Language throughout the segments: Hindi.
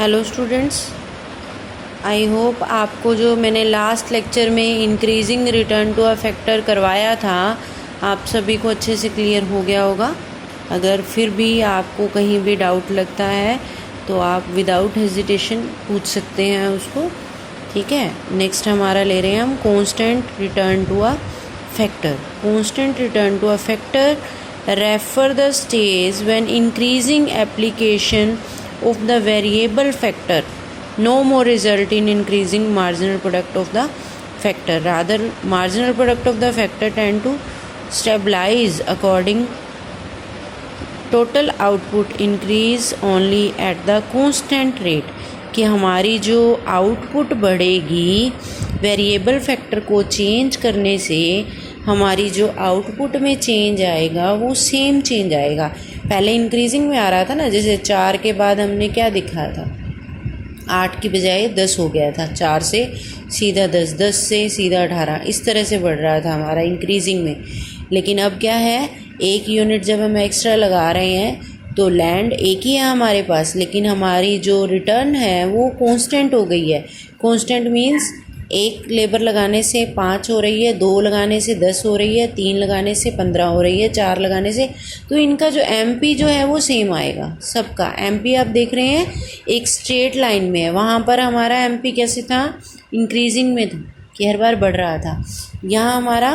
हेलो स्टूडेंट्स, आई होप आपको जो मैंने लास्ट लेक्चर में increasing return to a factor करवाया था आप सभी को अच्छे से क्लियर हो गया होगा। अगर फिर भी आपको कहीं भी डाउट लगता है तो आप विदाउट हेजिटेशन पूछ सकते हैं उसको। ठीक है, नेक्स्ट हमारा ले रहे हैं हम constant return to a factor. Constant return to a factor refer the stage when increasing application of the variable factor no more result in increasing marginal product of the factor, rather marginal product of the factor tend to stabilize according total output increase only at the constant rate। कि हमारी जो आउटपुट बढ़ेगी वेरिएबल फैक्टर को चेंज करने से हमारी जो आउटपुट में चेंज आएगा वो सेम चेंज आएगा। पहले इंक्रीजिंग में आ रहा था ना, जैसे 4 के बाद हमने क्या दिखाया था, 8 की बजाय 10 हो गया था, 4 से सीधा 10, 10 से सीधा 18, इस तरह से बढ़ रहा था हमारा इंक्रीजिंग में। लेकिन अब क्या है, 1 यूनिट जब हम एक्स्ट्रा लगा रहे हैं तो लैंड एक ही है हमारे पास, लेकिन हमारी जो रिटर्न है वो कांस्टेंट हो गई है। कांस्टेंट मीन्स 1 लेबर लगाने से 5 हो रही है, 2 लगाने से 10 हो रही है, 3 लगाने से 15 हो रही है, 4 लगाने से, तो इनका जो एमपी जो है वो सेम आएगा सबका। एमपी आप देख रहे हैं एक स्ट्रेट लाइन में है, वहाँ पर हमारा एमपी कैसे था, इंक्रीजिंग में था कि हर बार बढ़ रहा था। यहाँ हमारा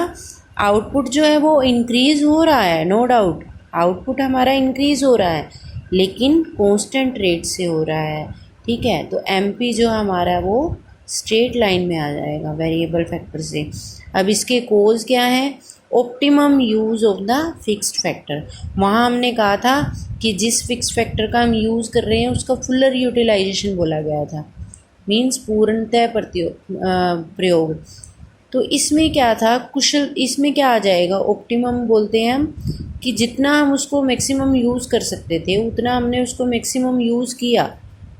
आउटपुट जो है वो इंक्रीज़ हो रहा है, नो डाउट आउटपुट हमारा इंक्रीज़ हो रहा है लेकिन कांस्टेंट रेट से हो रहा है। ठीक है, तो एमपी जो हमारा वो स्ट्रेट लाइन में आ जाएगा वेरिएबल फैक्टर से। अब इसके कोज क्या है, optimum use of the fixed factor. वहाँ हमने कहा था कि जिस फिक्स्ड फैक्टर का हम यूज़ कर रहे हैं उसका फुलर यूटिलाइजेशन बोला गया था, मीन्स पूर्णतः प्रयोग। तो इसमें क्या था, कुशल, इसमें क्या आ जाएगा, ऑप्टिमम बोलते हैं हम कि जितना हम उसको मैक्सिमम यूज़ कर सकते थे उतना हमने उसको मैक्सिमम यूज़ किया,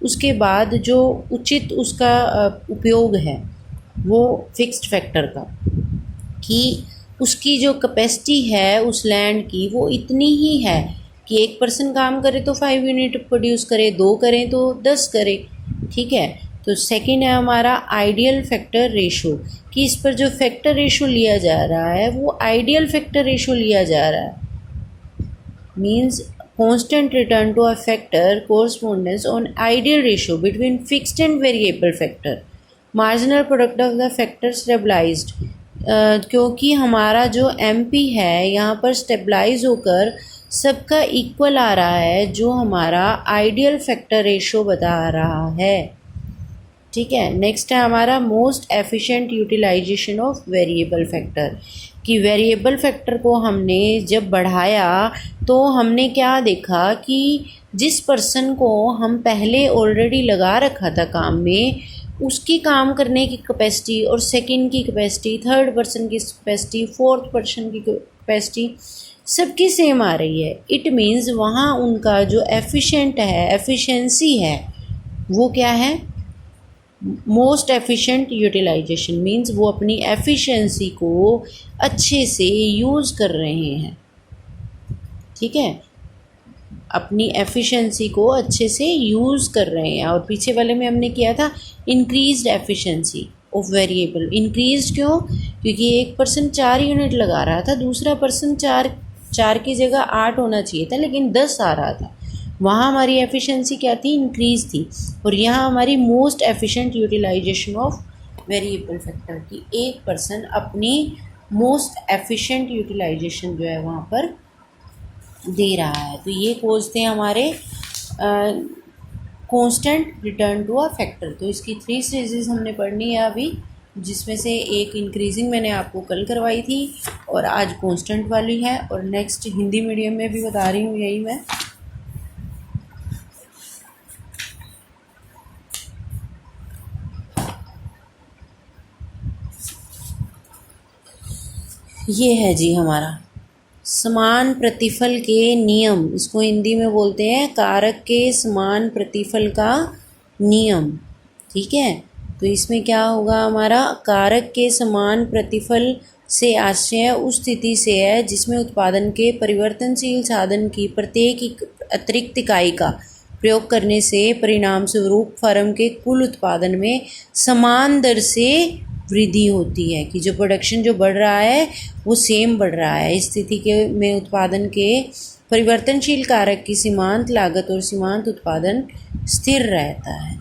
उसके बाद जो उचित उसका उपयोग है वो फिक्स्ड फैक्टर का, कि उसकी जो कैपेसिटी है उस लैंड की वो इतनी ही है कि 1 पर्सन काम करे तो 5 यूनिट प्रोड्यूस करे, 2 करें तो 10 करे। ठीक है, तो सेकंड है हमारा आइडियल फैक्टर रेशो, कि इस पर जो फैक्टर रेशो लिया जा रहा है वो आइडियल फैक्टर रेशो लिया जा रहा है, means constant return to a factor correspondence on ideal ratio between fixed and variable factor, marginal product of the factor stabilized। क्योंकि हमारा जो MP है यहाँ पर स्टेबलाइज होकर सबका इक्वल आ रहा है जो हमारा आइडियल फैक्टर रेशो बता रहा है। ठीक है, नेक्स्ट है हमारा most efficient utilization of variable factor, कि वेरिएबल फैक्टर को हमने जब बढ़ाया तो हमने क्या देखा कि जिस पर्सन को हम पहले ऑलरेडी लगा रखा था काम में उसकी काम करने की कैपेसिटी और सेकंड की कैपेसिटी, थर्ड पर्सन की कैपेसिटी, फोर्थ पर्सन की कैपेसिटी सबकी सेम आ रही है। इट मीन्स वहाँ उनका जो एफिशिएंट है, एफिशिएंसी है, वो क्या है, मोस्ट एफिशिएंट यूटिलाइजेशन, मीन्स वो अपनी एफिशिएंसी को अच्छे से यूज़ कर रहे हैं। ठीक है, अपनी एफिशिएंसी को अच्छे से यूज़ कर रहे हैं। और पीछे वाले में हमने किया था increased efficiency of variable. Increased क्यों, क्योंकि 1 पर्सन 4 यूनिट लगा रहा था, दूसरा पर्सन 4 की जगह 8 होना चाहिए था लेकिन 10 आ रहा था, वहाँ हमारी एफिशिएंसी क्या थी, इंक्रीज थी। और यहाँ हमारी most efficient utilization of variable factor की 1 पर्सन अपनी मोस्ट एफिशिएंट यूटिलाइजेशन जो है वहाँ पर दे रहा है। तो ये कोज थे हमारे constant return to a factor. तो इसकी 3 स्टेजेस हमने पढ़नी है अभी, जिसमें से एक इंक्रीजिंग मैंने आपको कल करवाई थी और आज कांस्टेंट वाली है, और नेक्स्ट हिंदी मीडियम में भी बता रही हूँ यही मैं। ये है जी हमारा समान प्रतिफल के नियम, इसको हिंदी में बोलते हैं कारक के समान प्रतिफल का नियम। ठीक है, तो इसमें क्या होगा, हमारा कारक के समान प्रतिफल से आशय उस स्थिति से है जिसमें उत्पादन के परिवर्तनशील साधन की प्रत्येक अतिरिक्त इकाई का प्रयोग करने से परिणाम स्वरूप फर्म के कुल उत्पादन में समान दर से वृद्धि होती है, कि जो प्रोडक्शन जो बढ़ रहा है वो सेम बढ़ रहा है। इस स्थिति के में उत्पादन के परिवर्तनशील कारक की सीमांत लागत और सीमांत उत्पादन स्थिर रहता है।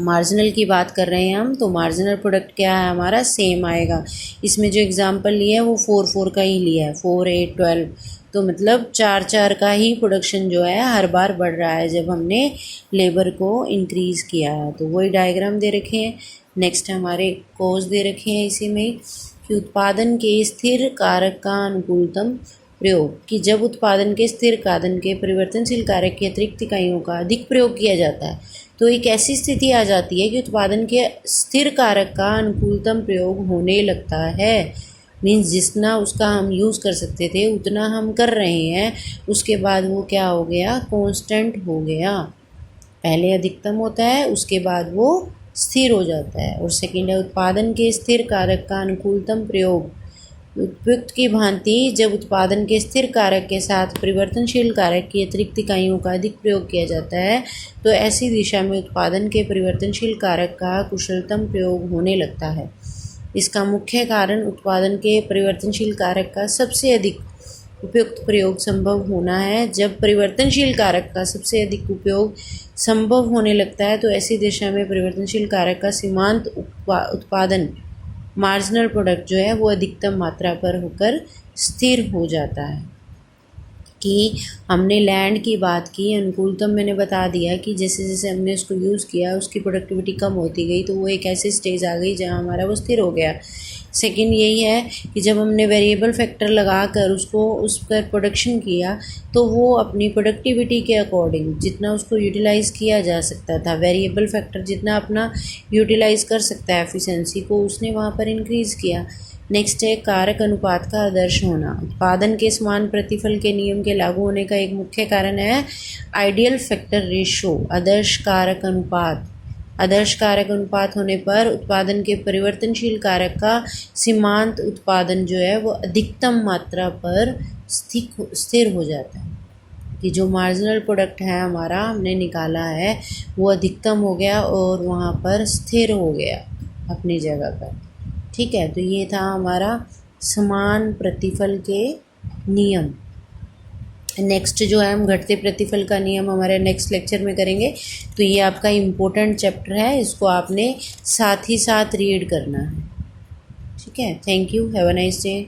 मार्जिनल की बात कर रहे हैं हम, तो मार्जिनल प्रोडक्ट क्या है हमारा, सेम आएगा। इसमें जो एग्जांपल लिया है वो 4 का ही लिया है, 4, 8, 12, तो मतलब 4 का ही प्रोडक्शन जो है हर बार बढ़ रहा है जब हमने लेबर को इंक्रीज़ किया है। तो वही डायग्राम दे रखे हैं। नेक्स्ट हमारे कोर्स दे रखे हैं इसी में कि उत्पादन के स्थिर कारक का अनुकूलतम प्रयोग, कि जब उत्पादन के स्थिर कारक के परिवर्तनशील कारक की अतिरिक्त इकाइयों का अधिक प्रयोग किया जाता है तो एक ऐसी स्थिति आ जाती है कि उत्पादन के स्थिर कारक का अनुकूलतम प्रयोग होने लगता है। मीन्स जितना उसका हम यूज़ कर सकते थे उतना हम कर रहे हैं, उसके बाद वो क्या हो गया, कांस्टेंट हो गया। पहले अधिकतम होता है, उसके बाद वो स्थिर हो जाता है। और सेकेंड है उत्पादन के स्थिर कारक का अनुकूलतम प्रयोग। उपयुक्त की भांति जब उत्पादन के स्थिर कारक के साथ परिवर्तनशील कारक की अतिरिक्त इकाइयों का अधिक प्रयोग किया जाता है तो ऐसी दिशा में उत्पादन के परिवर्तनशील कारक का कुशलतम प्रयोग होने लगता है। इसका मुख्य कारण उत्पादन के परिवर्तनशील कारक का सबसे अधिक उपयुक्त प्रयोग संभव होना है। जब परिवर्तनशील कारक का सबसे अधिक उपयोग संभव होने लगता है तो ऐसी दिशा में परिवर्तनशील कारक का सीमांत उत्पादन मार्जिनल प्रोडक्ट जो है वो अधिकतम मात्रा पर होकर स्थिर हो जाता है। कि हमने लैंड की बात की, अनुकूलतम मैंने बता दिया कि जैसे जैसे हमने उसको यूज़ किया उसकी प्रोडक्टिविटी कम होती गई तो वो एक ऐसी स्टेज आ गई जहाँ हमारा वो स्थिर हो गया। सेकंड यही है कि जब हमने वेरिएबल फैक्टर लगा कर उसको उस पर प्रोडक्शन किया तो वो अपनी प्रोडक्टिविटी के अकॉर्डिंग जितना उसको यूटिलाइज़ किया जा सकता था, वेरिएबल फैक्टर जितना अपना यूटिलाइज़ कर सकता है एफिशिएंसी को, उसने वहाँ पर इंक्रीज़ किया। नेक्स्ट है कारक अनुपात का आदर्श होना। उत्पादन के समान प्रतिफल के नियम के लागू होने का एक मुख्य कारण है आइडियल फैक्टर रेशो, आदर्श कारक अनुपात। आदर्श कारक अनुपात होने पर उत्पादन के परिवर्तनशील कारक का सीमांत उत्पादन जो है वो अधिकतम मात्रा पर स्थिर हो जाता है। कि जो मार्जिनल प्रोडक्ट है हमारा हमने निकाला है वो अधिकतम हो गया और वहाँ पर स्थिर हो गया अपनी जगह पर। ठीक है, तो ये था हमारा समान प्रतिफल के नियम। नेक्स्ट जो है हम घटते प्रतिफल का नियम हमारे नेक्स्ट लेक्चर में करेंगे। तो ये आपका इम्पोर्टेंट चैप्टर है, इसको आपने साथ ही साथ रीड करना है। ठीक है, thank you, have a nice day.